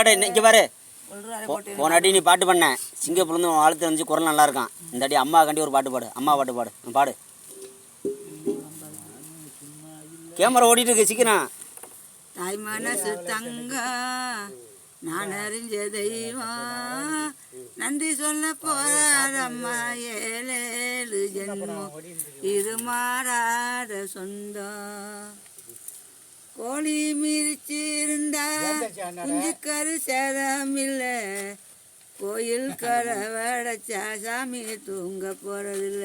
பாடு இன்னைக்கு பாரு. போனாட்டி நீ பாட்டு பண்ண சிங்கப்பூர்லேருந்து வாழ்த்து வந்து குரல் நல்லா இருக்கான். இந்த அடி அம்மா கண்டி ஒரு பாட்டு பாடு. அம்மா பாட்டு பாடு. பாடு. கேமரா ஓடிட்டு இருக்கு சீக்கிரம். தாய் மனசு தங்கம் நான் அறிஞ்ச தெய்வம் நன்றி சொல்ல போறாரம்மா 7 ஜென்மம் இது மாறாத சொந்தம். கோழி மிரிச்சு இருந்தா குஞ்சு கரு சேதமில்ல கோயில் கரை வடைச்சா சாமி தூங்க போறதில்ல.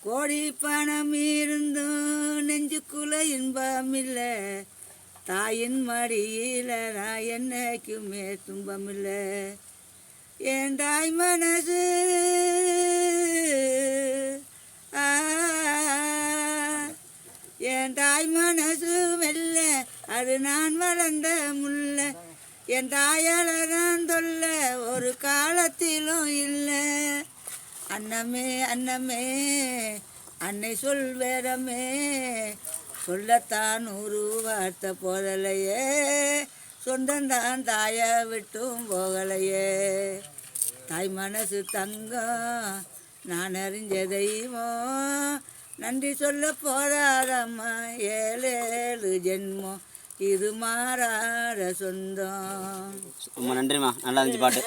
கோடி பணம் இருந்தும் நெஞ்சுக்குள்ள இன்பம் இல்லை தாயின் மடியில் நான் என்னைக்குமே துன்பமில்லை. என் தாய் மனசு என் தாய் மனசு மெல்ல அது நான் வளர்ந்த முல்ல என் தாயால் நான் தொல்ல ஒரு காலத்திலும் இல்லை. அன்னமே அன்னமே அன்னை சொல் வேறமே சொல்லத்தான் ஒரு வார்த்தை போதலையே சொந்தந்தான் தாயை விட்டும் போகலையே. தாய் மனசு தங்கம் நான் அறிஞ்ச தெய்வம் நன்றி சொல்ல போறாரம்மா 7 ஜென்மம் இது மாறாத சொந்தம். ரொம்ப நன்றிம்மா, நல்லா இருந்துச்சு பாட்டு.